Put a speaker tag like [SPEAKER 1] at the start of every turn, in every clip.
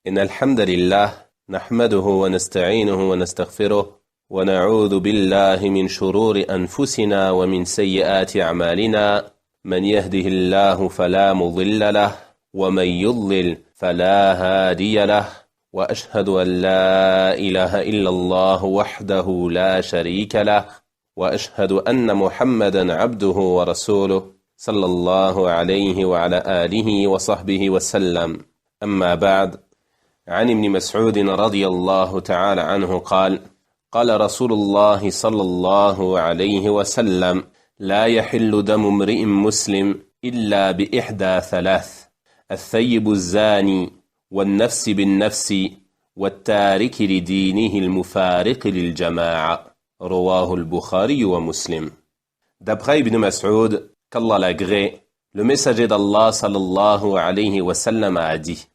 [SPEAKER 1] إن الحمد لله نحمده ونستعينه ونستغفره ونعوذ بالله من شرور أنفسنا ومن سيئات أعمالنا من يهده الله فلا مضل له ومن يضلل فلا هادي له وأشهد أن لا إله إلا الله وحده لا شريك له وأشهد أن محمدا عبده ورسوله صلى الله عليه وعلى آله وصحبه وسلم أما بعد عن ابن مسعود رضي الله تعالى عنه قال قال رسول الله صلى الله عليه وسلم لا يحل دم امرئ مسلم إلا بإحدى ثلاث الثيب الزاني والنفس بالنفس والتارك لدينه المفارق للجماعة رواه البخاري ومسلم. D'après Ibn Mas'ud, qu'Allah l'agrée, le messager d'Allah sallallahu alayhi wa sallam a dit: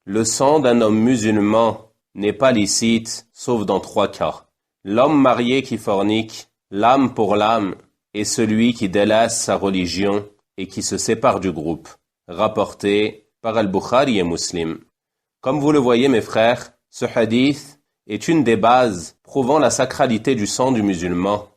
[SPEAKER 1] le sang d'un homme musulman n'est pas licite, sauf dans 3 cas. L'homme marié qui fornique, l'âme pour l'âme, et celui qui délaisse sa religion et qui se sépare du groupe. Rapporté par Al-Bukhari et Muslim. Comme vous le voyez mes frères, ce hadith est une des bases prouvant la sacralité du sang du musulman,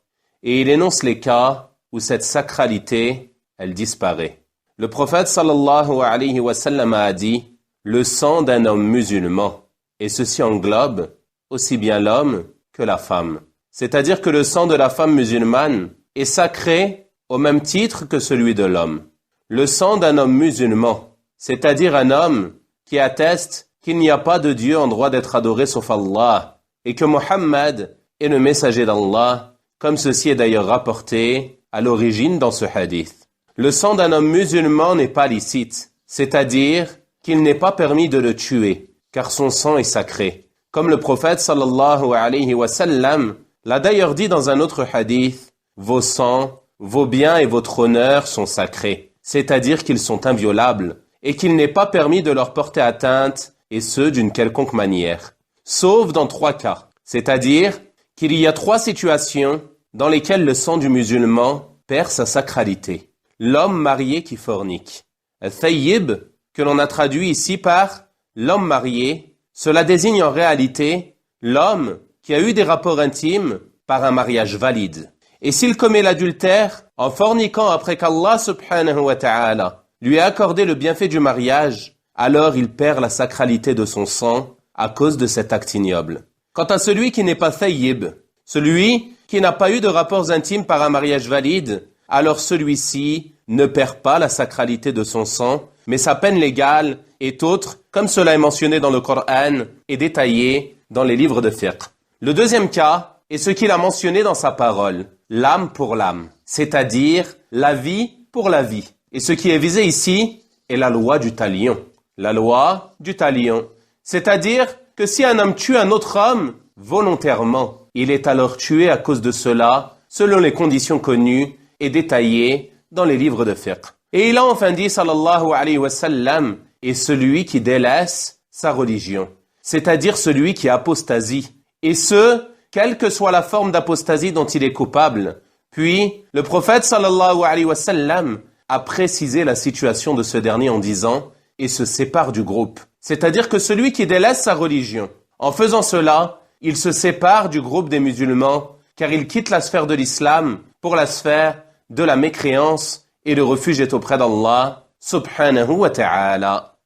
[SPEAKER 1] et il énonce les cas où cette sacralité, elle disparaît. Le prophète sallallahu alayhi wa sallam a dit: le sang d'un homme musulman, et ceci englobe aussi bien l'homme que la femme. C'est-à-dire que le sang de la femme musulmane est sacré au même titre que celui de l'homme. Le sang d'un homme musulman, c'est-à-dire un homme qui atteste qu'il n'y a pas de Dieu en droit d'être adoré sauf Allah, et que Mohammed est le messager d'Allah, comme ceci est d'ailleurs rapporté à l'origine dans ce hadith. Le sang d'un homme musulman n'est pas licite, c'est-à-dire qu'il n'est pas permis de le tuer, car son sang est sacré. Comme le prophète sallallahu alayhi wa sallam l'a d'ailleurs dit dans un autre hadith: vos sangs, vos biens et votre honneur sont sacrés, c'est-à-dire qu'ils sont inviolables, et qu'il n'est pas permis de leur porter atteinte, et ce d'une quelconque manière. Sauf dans 3 cas, c'est-à-dire qu'il y a 3 situations dans lesquelles le sang du musulman perd sa sacralité. L'homme marié qui fornique. Al-Thayyib, que l'on a traduit ici par l'homme marié, cela désigne en réalité l'homme qui a eu des rapports intimes par un mariage valide. Et s'il commet l'adultère en forniquant après qu'Allah subhanahu wa ta'ala lui a accordé le bienfait du mariage, alors il perd la sacralité de son sang à cause de cet acte ignoble. Quant à celui qui n'est pas thayyib, celui qui n'a pas eu de rapports intimes par un mariage valide, alors celui-ci ne perd pas la sacralité de son sang, mais sa peine légale est autre, comme cela est mentionné dans le Coran et détaillé dans les livres de fiqh. Le deuxième cas est ce qu'il a mentionné dans sa parole, l'âme pour l'âme, c'est-à-dire la vie pour la vie. Et ce qui est visé ici est la loi du talion. La loi du talion, c'est-à-dire que si un homme tue un autre homme volontairement, il est alors tué à cause de cela, selon les conditions connues et détaillées dans les livres de fiqh. Et il a enfin dit, sallallahu alayhi wa sallam, et celui qui délaisse sa religion, c'est-à-dire celui qui apostasie, et ce, quelle que soit la forme d'apostasie dont il est coupable. Puis, le prophète sallallahu alayhi wa sallam a précisé la situation de ce dernier en disant: et se sépare du groupe. C'est-à dire que celui qui délaisse sa religion, en faisant cela, il se sépare du groupe des musulmans, car il quitte la sphère de l'islam pour la sphère de la mécréance, et le refuge est auprès d'Allah subhanahu wa ta'ala.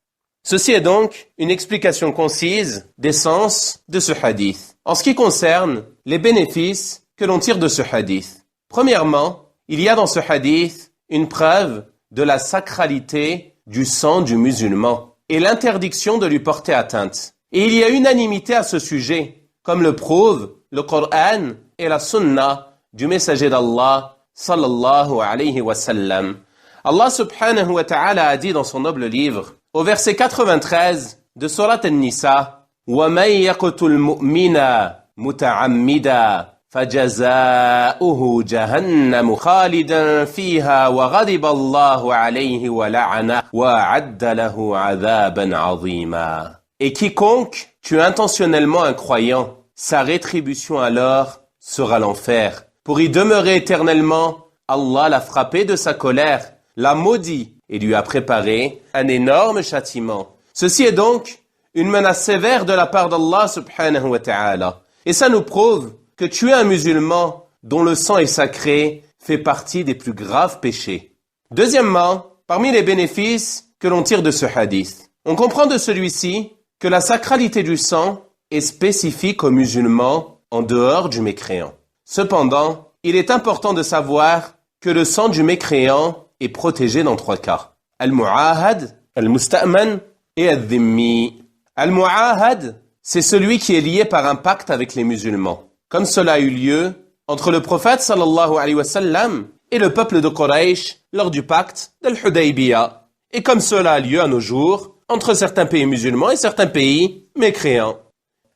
[SPEAKER 1] Ceci est donc une explication concise des sens de ce hadith. En ce qui concerne les bénéfices que l'on tire de ce hadith, premièrement, il y a dans ce hadith une preuve de la sacralité du sang du musulman et l'interdiction de lui porter atteinte. Et il y a unanimité à ce sujet, comme le prouve le Coran et la Sunna du messager d'Allah sallallahu alayhi wa sallam. Allah subhanahu wa ta'ala a dit dans son noble livre, au verset 93 de Surat An-Nisa: وَمَنْ يَقْتُلْ مُؤْمِنًا مُتَعَمِّدًا فَجَزَاؤُهُ جَهَنَّمُ خَالِدًا فِيهَا وَغَضِبَ اللَّهُ عَلَيْهِ وَلَعَنَهُ وَأَعَدَّ لَهُ عَذَابًا عَظِيمًا. Et quiconque tue intentionnellement un croyant, sa rétribution alors sera l'enfer. Pour y demeurer éternellement, Allah l'a frappé de sa colère, l'a maudit et lui a préparé un énorme châtiment. Ceci est donc une menace sévère de la part d'Allah subhanahu wa ta'ala. Et ça nous prouve que tuer un musulman dont le sang est sacré fait partie des plus graves péchés. Deuxièmement, parmi les bénéfices que l'on tire de ce hadith, on comprend de celui-ci que la sacralité du sang est spécifique aux musulmans en dehors du mécréant. Cependant, il est important de savoir que le sang du mécréant est protégé dans 3 cas. Al-Mu'ahad, Al-Musta'man et Al-Dhimmi. Al-Mu'ahad, c'est celui qui est lié par un pacte avec les musulmans, comme cela a eu lieu entre le prophète sallallahu alayhi wa sallam et le peuple de Quraysh lors du pacte d'Al-Hudaybiyah, et comme cela a lieu à nos jours entre certains pays musulmans et certains pays mécréants.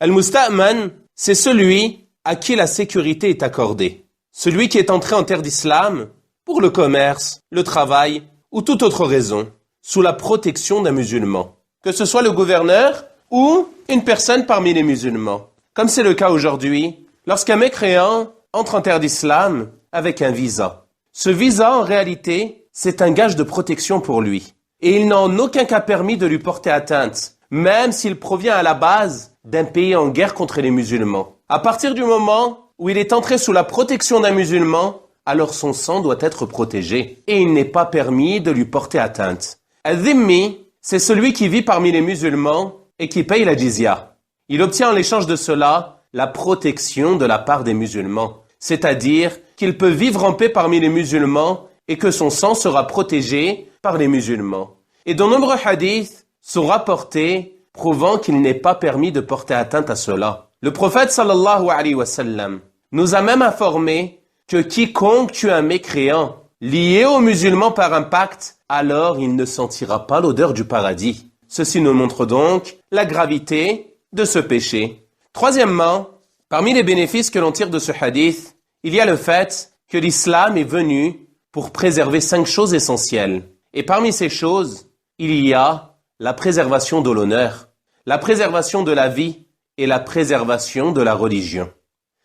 [SPEAKER 1] Al-Musta'man, c'est celui à qui la sécurité est accordée, celui qui est entré en terre d'islam pour le commerce, le travail ou toute autre raison, sous la protection d'un musulman, que ce soit le gouverneur ou une personne parmi les musulmans, comme c'est le cas aujourd'hui, lorsqu'un mécréant entre en terre d'islam avec un visa. Ce visa, en réalité, c'est un gage de protection pour lui, et il n'a en aucun cas permis de lui porter atteinte, même s'il provient à la base d'un pays en guerre contre les musulmans. À partir du moment où il est entré sous la protection d'un musulman, alors son sang doit être protégé, et il n'est pas permis de lui porter atteinte. Al-Dhimmi, c'est celui qui vit parmi les musulmans et qui paye la jizya. Il obtient en l'échange de cela la protection de la part des musulmans, c'est-à-dire qu'il peut vivre en paix parmi les musulmans et que son sang sera protégé par les musulmans. Et de nombreux hadiths sont rapportés prouvant qu'il n'est pas permis de porter atteinte à cela. Le prophète sallallahu alayhi wa sallam nous a même informé que quiconque tue un mécréant lié aux musulmans par un pacte, alors il ne sentira pas l'odeur du paradis. Ceci nous montre donc la gravité de ce péché. Troisièmement, parmi les bénéfices que l'on tire de ce hadith, il y a le fait que l'islam est venu pour préserver 5 choses essentielles. Et parmi ces choses, il y a la préservation de l'honneur, la préservation de la vie et la préservation de la religion.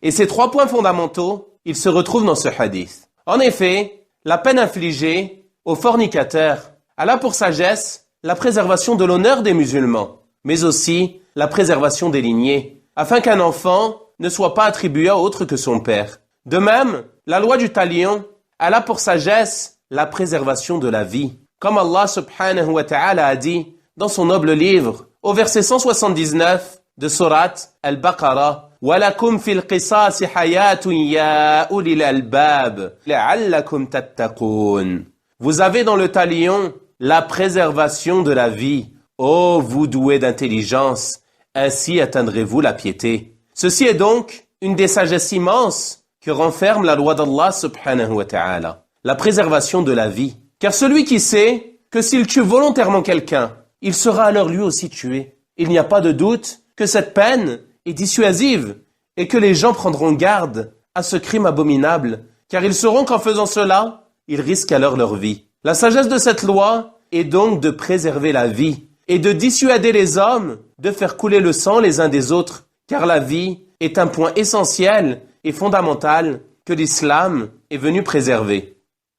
[SPEAKER 1] Et ces 3 points fondamentaux, ils se retrouvent dans ce hadith. En effet, la peine infligée aux fornicateurs a là pour sagesse la préservation de l'honneur des musulmans, mais aussi la préservation des lignées, afin qu'un enfant ne soit pas attribué à autre que son père. De même, la loi du talion a là pour sagesse la préservation de la vie, comme Allah subhanahu wa ta'ala a dit dans son noble livre, au verset 179 de sourate Al-Baqarah, وَلَكُمْ فِي الْقِصَاصِ حَيَاةٌ يَا أُولِي الْأَلْبَابِ لَعَلَّكُمْ تَتَّقُونَ. Vous avez dans le talion la préservation de la vie. Ô vous doués d'intelligence, ainsi atteindrez-vous la piété. Ceci est donc une des sagesses immenses que renferme la loi d'Allah subhanahu wa ta'ala, la préservation de la vie. Car celui qui sait que s'il tue volontairement quelqu'un, il sera alors lui aussi tué. Il n'y a pas de doute que cette peine est dissuasive et que les gens prendront garde à ce crime abominable, car ils sauront qu'en faisant cela, ils risquent alors leur vie. La sagesse de cette loi est donc de préserver la vie et de dissuader les hommes de faire couler le sang les uns des autres, car la vie est un point essentiel et fondamental que l'islam est venu préserver.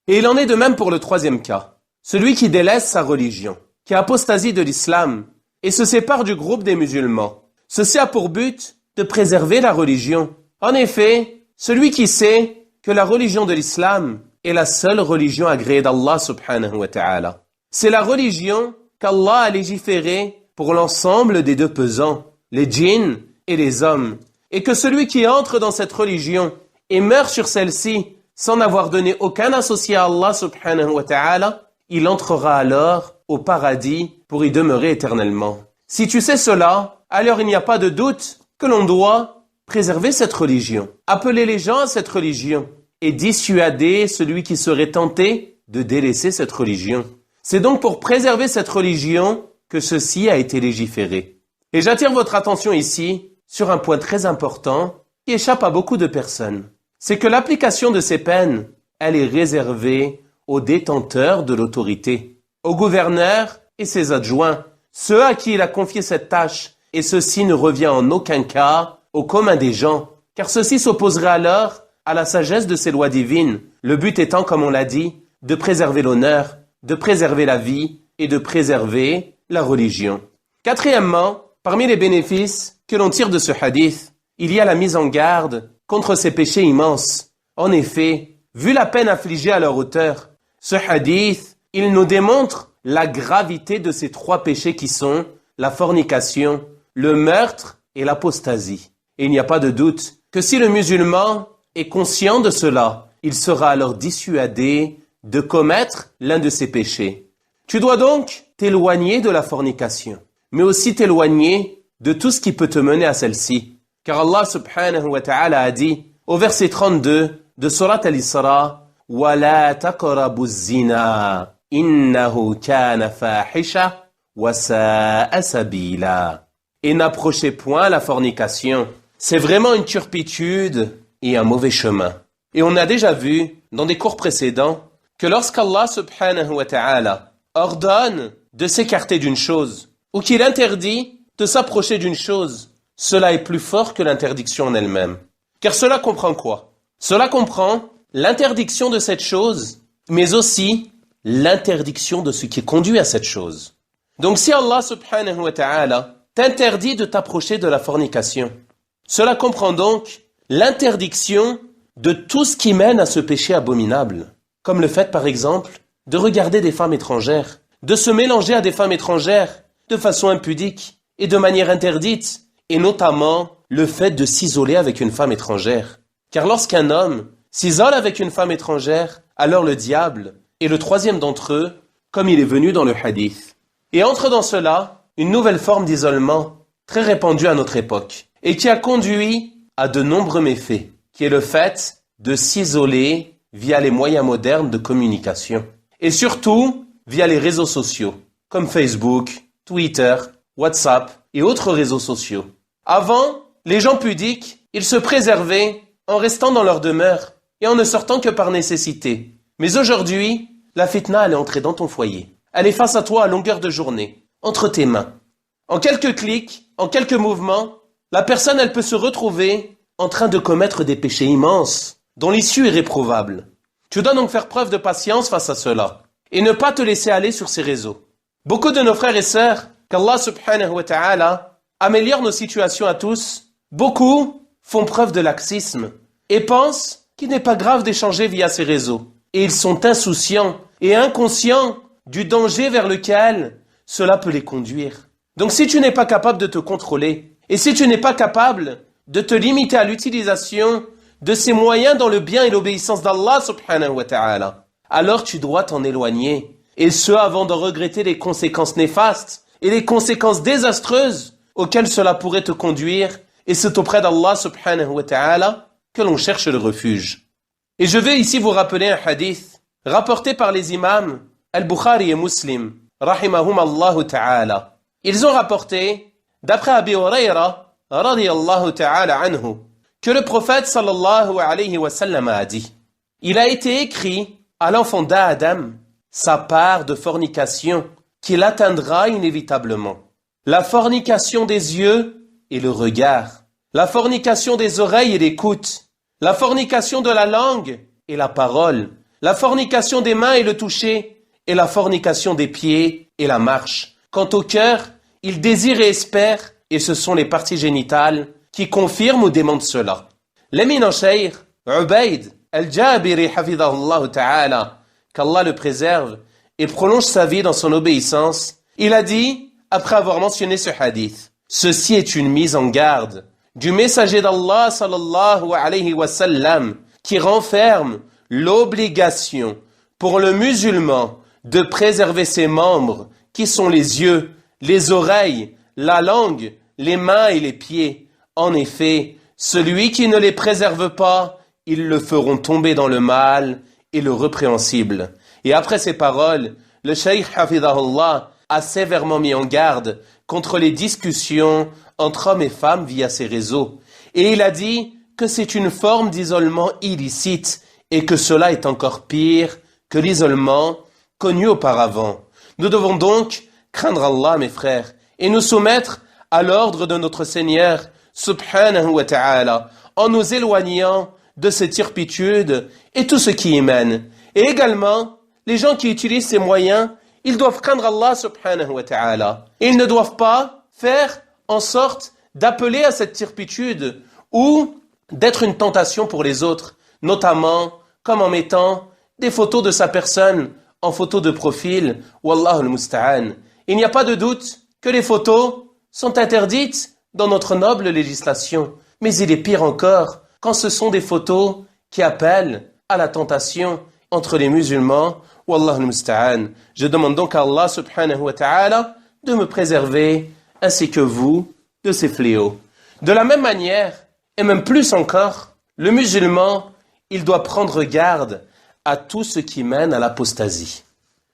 [SPEAKER 1] Et il en est de même pour le 3e cas, celui qui délaisse sa religion, qui apostasie de l'islam et se sépare du groupe des musulmans. Ceci a pour but de préserver la religion. En effet, celui qui sait que la religion de l'islam est la seule religion agréée d'Allah subhanahu wa ta'ala. C'est la religion qu'Allah a légiférée pour l'ensemble des 2 pesants, les djinns et les hommes, et que celui qui entre dans cette religion et meurt sur celle-ci sans n'avoir donné aucun associé à Allah subhanahu wa ta'ala, il entrera alors au paradis pour y demeurer éternellement. Si tu sais cela, alors il n'y a pas de doute que l'on doit préserver cette religion, appeler les gens à cette religion et dissuader celui qui serait tenté de délaisser cette religion. C'est donc pour préserver cette religion que ceci a été légiféré. Et j'attire votre attention ici sur un point très important qui échappe à beaucoup de personnes. C'est que l'application de ces peines, elle est réservée aux détenteurs de l'autorité, aux gouverneurs et ses adjoints, ceux à qui il a confié cette tâche, et ceci ne revient en aucun cas au commun des gens, car ceci s'opposerait alors à la sagesse de ces lois divines, le but étant, comme on l'a dit, de préserver l'honneur, de préserver la vie et de préserver la religion. Quatrièmement, Parmi les bénéfices que l'on tire de ce hadith, il y a la mise en garde contre ces péchés immenses. En effet, vu la peine infligée à leur auteur, ce hadith, il nous démontre la gravité de ces 3 péchés qui sont la fornication, le meurtre et l'apostasie. Et il n'y a pas de doute que si le musulman est conscient de cela, il sera alors dissuadé de commettre l'un de ces péchés. Tu dois donc t'éloigner de la fornication, mais aussi t'éloigner de tout ce qui peut te mener à celle-ci. Car Allah subhanahu wa ta'ala a dit au verset 32 de Surat Al-Isra « وَلَا تَقْرَبُوا الزِّنَا إِنَّهُ كَانَ فَاحِشَةً وَسَاءَ سَبِيلًا » Et n'approchez point la fornication. C'est vraiment une turpitude et un mauvais chemin. Et on a déjà vu, dans des cours précédents, que lorsqu'Allah subhanahu wa ta'ala ordonne de s'écarter d'une chose, ou qu'il interdit de s'approcher d'une chose, cela est plus fort que l'interdiction en elle-même. Car cela comprend quoi? Cela comprend l'interdiction de cette chose, mais aussi l'interdiction de ce qui conduit à cette chose. Donc si Allah subhanahu wa ta'ala t'interdit de t'approcher de la fornication, cela comprend donc l'interdiction de tout ce qui mène à ce péché abominable, comme le fait par exemple de regarder des femmes étrangères, de se mélanger à des femmes étrangères de façon impudique et de manière interdite, et notamment le fait de s'isoler avec une femme étrangère. Car lorsqu'un homme s'isole avec une femme étrangère, alors le diable est le 3e d'entre eux, comme il est venu dans le hadith. Et entre dans cela une nouvelle forme d'isolement très répandue à notre époque, et qui a conduit à de nombreux méfaits, qui est le fait de s'isoler via les moyens modernes de communication. Et surtout, via les réseaux sociaux, comme Facebook, Twitter, WhatsApp et autres réseaux sociaux. Avant, les gens pudiques, ils se préservaient en restant dans leur demeure et en ne sortant que par nécessité. Mais aujourd'hui, la fitna, elle est entrée dans ton foyer. Elle est face à toi à longueur de journée, entre tes mains. En quelques clics, en quelques mouvements, la personne, elle peut se retrouver en train de commettre des péchés immenses, dont l'issue est réprouvable. Tu dois donc faire preuve de patience face à cela, et ne pas te laisser aller sur ces réseaux. Beaucoup de nos frères et sœurs, qu'Allah subhanahu wa ta'ala améliore nos situations à tous, beaucoup font preuve de laxisme, et pensent qu'il n'est pas grave d'échanger via ces réseaux. Et ils sont insouciants et inconscients du danger vers lequel cela peut les conduire. Donc si tu n'es pas capable de te contrôler, et si tu n'es pas capable de te limiter à l'utilisation de ces moyens dans le bien et l'obéissance d'Allah subhanahu wa ta'ala, alors tu dois t'en éloigner, et ce avant de regretter les conséquences néfastes et les conséquences désastreuses auxquelles cela pourrait te conduire, et c'est auprès d'Allah subhanahu wa ta'ala que l'on cherche le refuge. Et je vais ici vous rappeler un hadith rapporté par les imams Al-Bukhari et Muslim, rahimahum Allah ta'ala. Ils ont rapporté, d'après Abi Huraira, radiyallahu ta'ala anhu, que le prophète sallallahu alayhi wa sallam a dit: il a été écrit à l'enfant d'Adam sa part de fornication qu'il atteindra inévitablement. La fornication des yeux et le regard, la fornication des oreilles et l'écoute, la fornication de la langue et la parole, la fornication des mains et le toucher, et la fornication des pieds et la marche. Quant au cœur, il désire et espère, et ce sont les parties génitales qui confirment ou démentent cela. L'éminent cheikh Ubayd al-Jabiri hafidahullah ta'ala, qu'Allah le préserve et prolonge sa vie dans son obéissance, il a dit, après avoir mentionné ce hadith: ceci est une mise en garde du messager d'Allah sallallahu alayhi wa sallam qui renferme l'obligation pour le musulman de préserver ses membres qui sont les yeux, les oreilles, la langue, les mains et les pieds. En effet, celui qui ne les préserve pas, ils le feront tomber dans le mal et le répréhensible. Et après ces paroles, le cheikh hafidahullah a sévèrement mis en garde contre les discussions entre hommes et femmes via ces réseaux. Et il a dit que c'est une forme d'isolement illicite et que cela est encore pire que l'isolement connu auparavant. Nous devons donc craindre Allah, mes frères, et nous soumettre à l'ordre de notre Seigneur subhanahu wa ta'ala en nous éloignant de cette turpitude et tout ce qui y mène. Et également, les gens qui utilisent ces moyens, ils doivent craindre Allah subhanahu wa ta'ala. Ils ne doivent pas faire en sorte d'appeler à cette turpitude ou d'être une tentation pour les autres, notamment comme en mettant des photos de sa personne en photo de profil. Wallahu al-musta'an. Il n'y a pas de doute que les photos sont interdites dans notre noble législation. Mais il est pire encore quand ce sont des photos qui appellent à la tentation entre les musulmans. Wallahu al-musta'an. Je demande donc à Allah subhanahu wa ta'ala de me préserver, ainsi que vous, de ces fléaux. De la même manière, et même plus encore, le musulman, il doit prendre garde à tout ce qui mène à l'apostasie.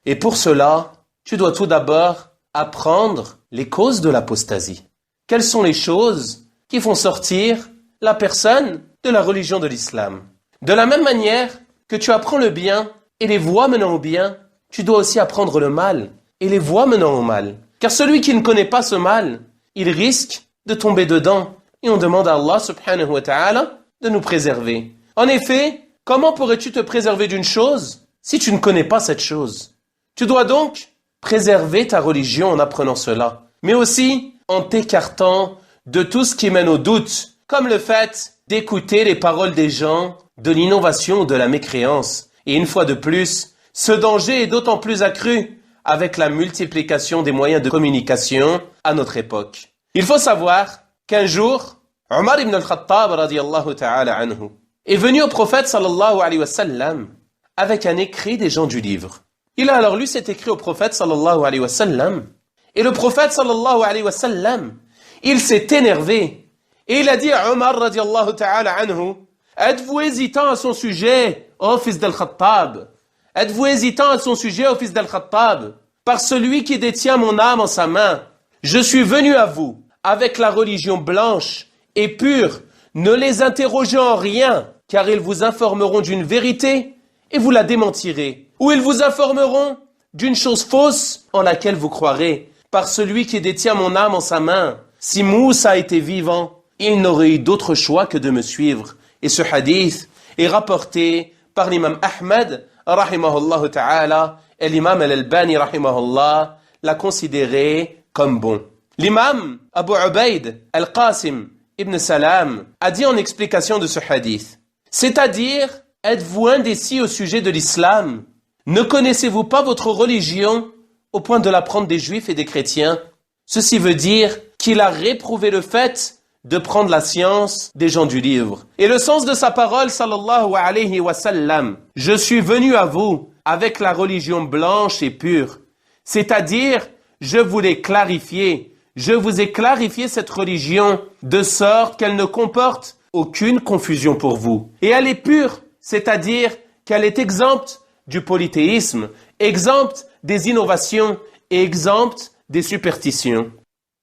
[SPEAKER 1] Et pour cela, tu dois tout d'abord apprendre les causes de l'apostasie. Quelles sont les choses qui font sortir la personne de la religion de l'islam? De la même manière que tu apprends le bien et les voies menant au bien, tu dois aussi apprendre le mal et les voies menant au mal. Car celui qui ne connaît pas ce mal, il risque de tomber dedans. Et on demande à Allah subhanahu wa ta'ala de nous préserver. En effet, comment pourrais-tu te préserver d'une chose si tu ne connais pas cette chose? Tu dois donc préserver ta religion en apprenant cela, mais aussi en t'écartant de tout ce qui mène au doute, comme le fait d'écouter les paroles des gens, de l'innovation ou de la mécréance. Et une fois de plus, ce danger est d'autant plus accru avec la multiplication des moyens de communication à notre époque. Il faut savoir qu'un jour, Omar ibn al-Khattab radiyallahu ta'ala anhu est venu au prophète sallallahu alayhi wa sallam avec un écrit des gens du livre. Il a alors lu cet écrit au prophète sallallahu alayhi wa sallam et le prophète sallallahu alayhi wa sallam, il s'est énervé et il a dit à Omar radiyallahu ta'ala anhu: êtes-vous hésitant à son sujet, ô fils d'Al-Khattab? Êtes-vous hésitant à son sujet, ô fils d'Al-Khattab? Par celui qui détient mon âme en sa main, je suis venu à vous avec la religion blanche et pure. Ne les interrogez en rien, car ils vous informeront d'une vérité et vous la démentirez. Ou ils vous informeront d'une chose fausse en laquelle vous croirez. Par celui qui détient mon âme en sa main, si Moussa était vivant, il n'aurait eu d'autre choix que de me suivre. Et ce hadith est rapporté par l'imam Ahmed, rahimahullah ta'ala, et l'imam Al-Albani, rahimahullah, l'a considéré comme bon. L'imam Abu Ubaid Al-Qasim ibn Salam a dit en explication de ce hadith, c'est-à-dire, êtes-vous indécis au sujet de l'islam? Ne connaissez-vous pas votre religion au point de l'apprendre des juifs et des chrétiens? Ceci veut dire qu'il a réprouvé le fait de prendre la science des gens du livre. Et le sens de sa parole, sallallahu alayhi wa sallam, je suis venu à vous avec la religion blanche et pure. C'est-à-dire, je vous l'ai clarifié. Je vous ai clarifié cette religion de sorte qu'elle ne comporte aucune confusion pour vous. Et elle est pure, c'est-à-dire qu'elle est exempte du polythéisme, exempte des innovations et exempte des superstitions.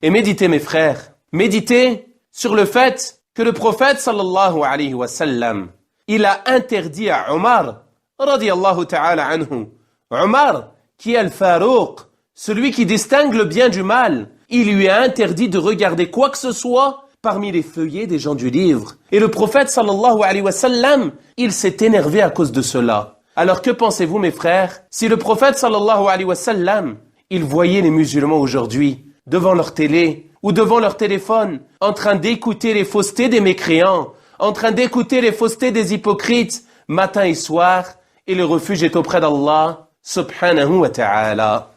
[SPEAKER 1] Et méditez mes frères, méditez sur le fait que le prophète sallallahu alayhi wa sallam, il a interdit à Omar, radiyallahu ta'ala anhu, Omar, qui est al-Farouq, celui qui distingue le bien du mal, il lui a interdit de regarder quoi que ce soit parmi les feuillets des gens du livre. Et le prophète sallallahu alayhi wa sallam, il s'est énervé à cause de cela. Alors que pensez-vous mes frères, si le prophète sallallahu alayhi wa sallam, il voyait les musulmans aujourd'hui, devant leur télé ou devant leur téléphone, en train d'écouter les faussetés des mécréants, en train d'écouter les faussetés des hypocrites, matin et soir, et le refuge est auprès d'Allah, subhanahu wa ta'ala.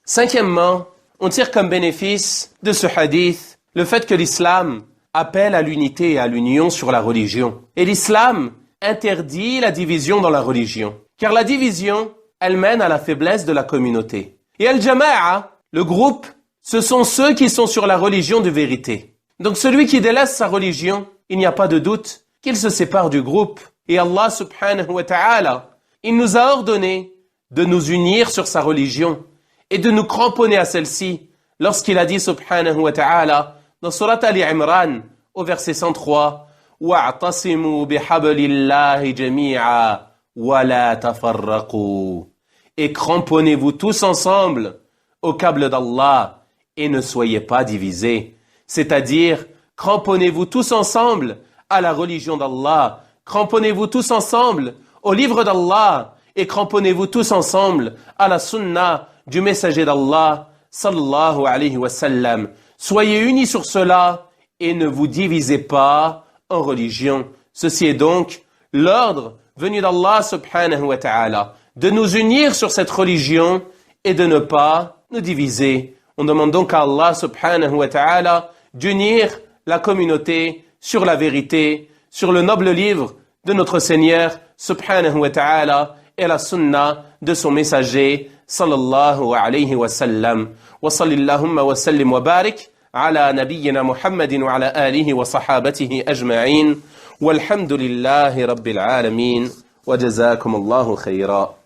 [SPEAKER 1] Cinquièmement, on tire comme bénéfice de ce hadith le fait que l'islam appelle à l'unité et à l'union sur la religion. Et l'islam interdit la division dans la religion. Car la division, elle mène à la faiblesse de la communauté. Et al-jama'a, le groupe, ce sont ceux qui sont sur la religion de vérité. Donc celui qui délaisse sa religion, il n'y a pas de doute qu'il se sépare du groupe. Et Allah subhanahu wa ta'ala, il nous a ordonné de nous unir sur sa religion et de nous cramponner à celle-ci lorsqu'il a dit subhanahu wa ta'ala dans Surat Ali Imran au verset 103 وَاعْتَصِمُوا بِحَبْلِ اللَّهِ جَمِيعًا وَلَا تَفَرَّقُوا. Et cramponnez-vous tous ensemble au câble d'Allah et ne soyez pas divisés. C'est-à-dire, cramponnez-vous tous ensemble à la religion d'Allah, cramponnez-vous tous ensemble au livre d'Allah et cramponnez-vous tous ensemble à la sunna du messager d'Allah sallallahu alayhi wa sallam. Soyez unis sur cela et ne vous divisez pas en religion. Ceci est donc l'ordre venu d'Allah subhanahu wa ta'ala, de nous unir sur cette religion et de ne pas nous diviser. On demande donc à Allah subhanahu wa ta'ala d'unir la communauté sur la vérité, sur le noble livre de notre Seigneur subhanahu wa ta'ala et la sunna de son messager sallallahu alayhi wa sallam. Wa sallillahumma wa sallim wa barik ala nabiyyina Muhammadin wa ala alihi wa sahabatihi ajma'in. Walhamdulillahi rabbil alamin. Wa jazakum Allahu khayra.